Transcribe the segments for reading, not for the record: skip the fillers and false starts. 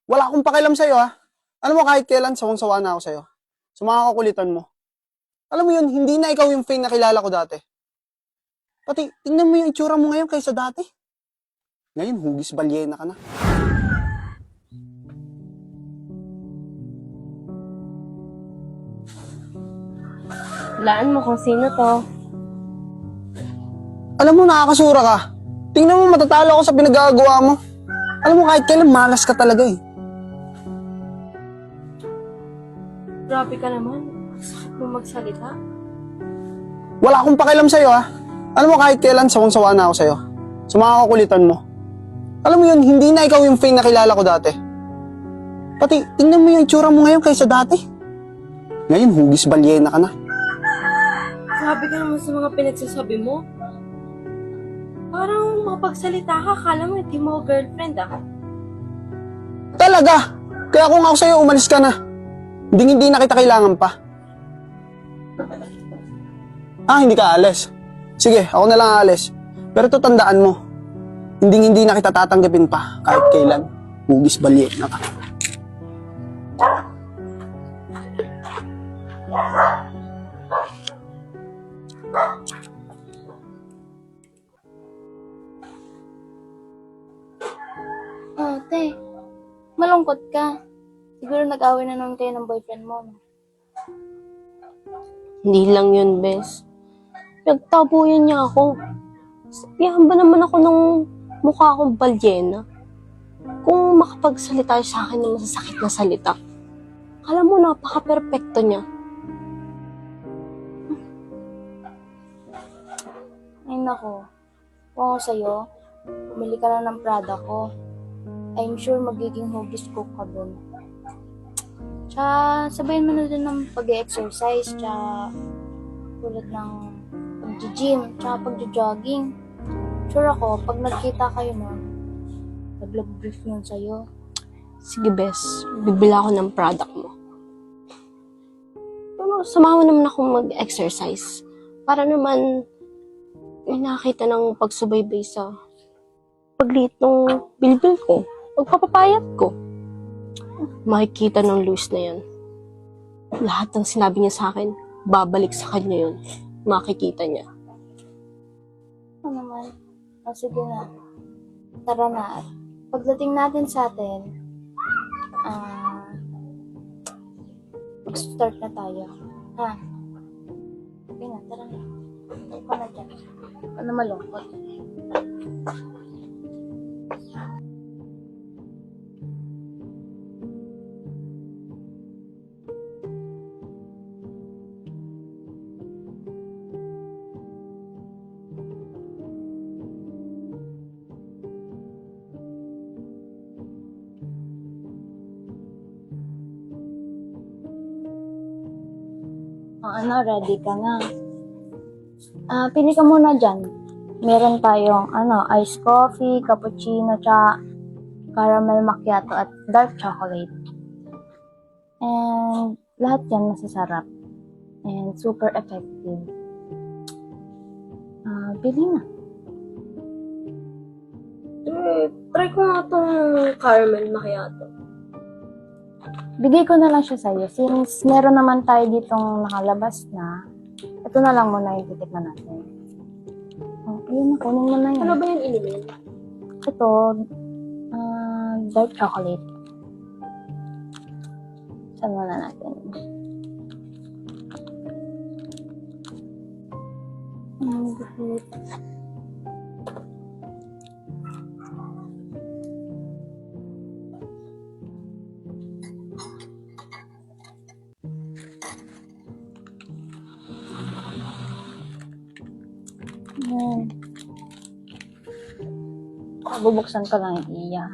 Wala akong pakialam sa'yo, ha? Alam mo, kahit kailan, sawang-sawa na ako sa'yo. Sa mga kakulitan mo. Alam mo yun, hindi na ikaw yung Faye na kilala ko dati. Pati, tingnan mo yung itsura mo ngayon kaysa dati. Ngayon, hugis balyena ka na. Hulaan mo kung sino to. Alam mo, nakakasura ka. Tingnan mo, matatalo ako sa pinagagawa mo. Alam mo, kahit kailan, malas ka talaga eh. Grabe ka naman. Sakit mo magsalita. Wala akong pakialam sa'yo, ha? Alam mo, kahit kailan, sawang-sawa na ako sa'yo. Sa mga kakulitan mo. Alam mo yun, hindi na ikaw yung Faye na kilala ko dati. Pati, tingnan mo yung itsura mo ngayon kaysa dati. Ngayon, hugis balyena ka na. Grabe ka naman sa mga pinagsasabi mo. Parang mapagsalita ka, akala mo hindi mo girlfriend ah. Talaga! Kaya kung ako sa'yo, umalis ka na. Hindi na kita kailangan pa. Hindi ka alis. Sige, ako na lang aalis. Pero ito tandaan mo, hindi na kita tatanggapin pa kahit kailan. Hugis balyena ka. Ate, malungkot ka. Siguro nag-away na naman kayo ng boyfriend mo. No? Hindi lang yun, bes. Nagtabuyan niya ako. Sabihan ba naman ako ng mukha akong balyena? Kung makapagsalita siya sa akin ng masasakit na salita. Alam mo, napaka-perfecto niya. Ay nako, kung ako sa'yo, bumili ka na ng Prada ko. I'm sure magiging hugis cook ka dun. Tsaka, sabayin mo na dun ng pag-exercise, tsaka tulad ng pag-gym, tsaka pag-jogging. Sure ako, pag nagkita kayo nun, nag-love brief yun sa'yo. Sige, bes. Bibila ako ng product mo. Pero samahan mo naman akong mag-exercise. Para naman may nakita ng pagsubaybay sa pagliit ng bilbil ko. Pagpapapayat ko. Makikita ng Luz na yan. Lahat ng sinabi niya sa akin, babalik sa kanya yun. Makikita niya. Ano naman? Sige na. Tara na. Pagdating natin sa atin, start na tayo. Ha? Sige na, tara na. Huwag ka na dyan. Ano malungkot? Ready ka na. Pili ka muna dyan. Meron tayong, iced coffee, cappuccino, tsaka caramel macchiato at dark chocolate. And lahat yan masasarap. And super effective. Pili na. Try ko nga itong caramel macchiato. Bigay ko na lang siya sa'yo. Since meron naman tayo ditong nakalabas na, ito na lang muna yung titikman natin. Ayun na, kunin mo na yan. Ano ba yung inumin? Ito, dark chocolate. Saan muna natin? Good. Yan. Bubuksan ko lang yung iya.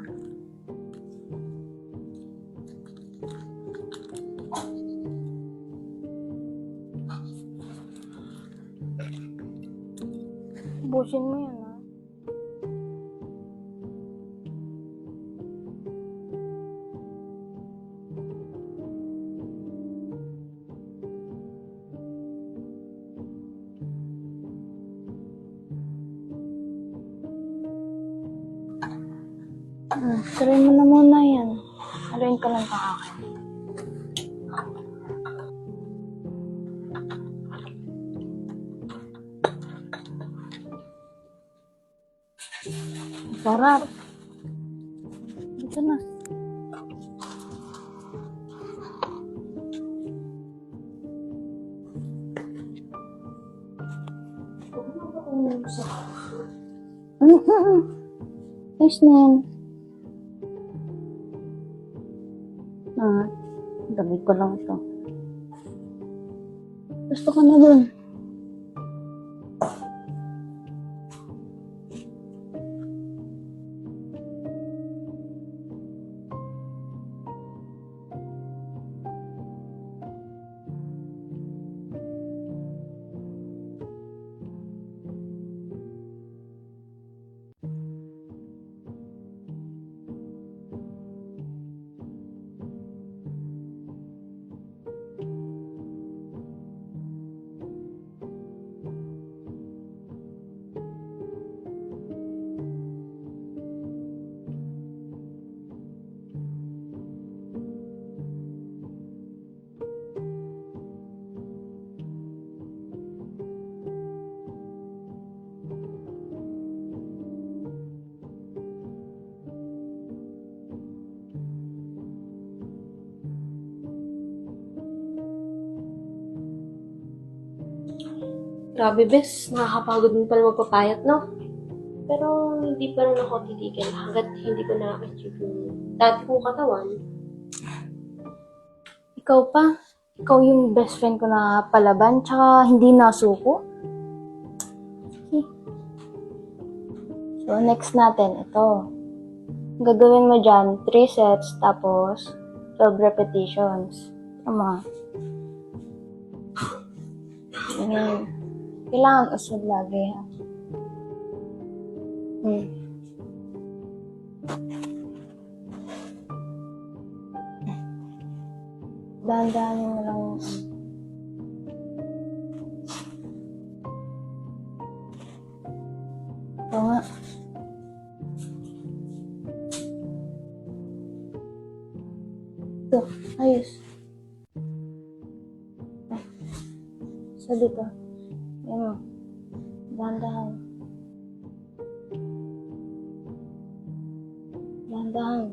Ubusin mo yan, ha? Try mo na muna yan. ka lang sa akin. Sarap. Dito na. Ayos na yan. Damit ko lang ito. Gusto ko na dun. Grabe, bes. Nakakapagod din pala magpapayat, no? Pero hindi pa rin ako titigil hanggat hindi ko na-achieve yung dati kong katawan. Ikaw pa? Ikaw yung best friend ko na palaban, tsaka hindi nasuko? Sige. So, next natin, ito. Gagawin mo dyan, 3 sets, tapos 12 repetitions. Tama. Kailangan usod lagi, ha? Dahan-dahanin mo lang yung ito nga. Ito, ayos. Sa dito. Yan mo. Dahan-dahan. Dahan-dahan.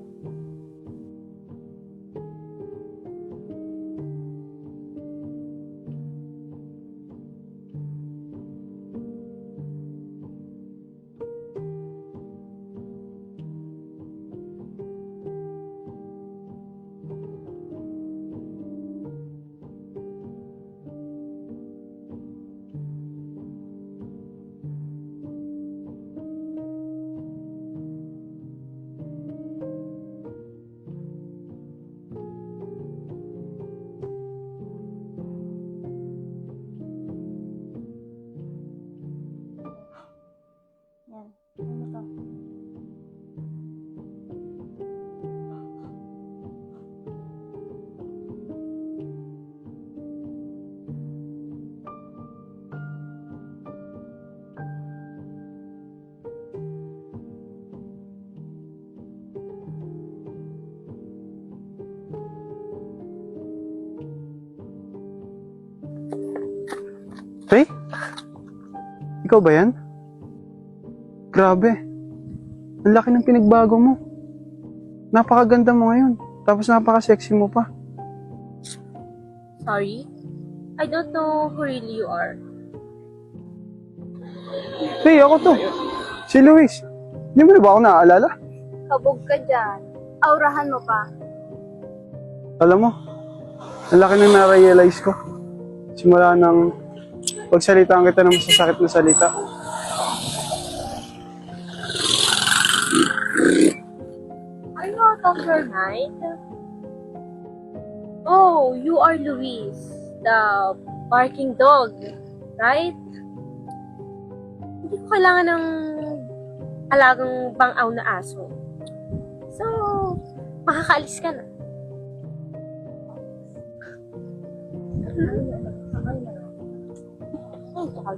Yan. Ano to? Tay? Ikaw ba yan? Grabe. Ang laki ng pinagbago mo. Napakaganda mo ngayon. Tapos napaka-sexy mo pa. Sorry? I don't know who really you are. Tay, ako to. Si Luis. Hindi mo na ba ako naaalala? Kabog ka dyan. Aurahan mo pa. Alam mo, ang laki na na-realize ko. Simula nang pagsalitaan kita ng masasakit na salita. Are you out of your mind? Oh, you are Luis, the barking dog, right? Hindi ko kailangan ng alagang bang-aw na aso. So, makakaalis ka na. Ay,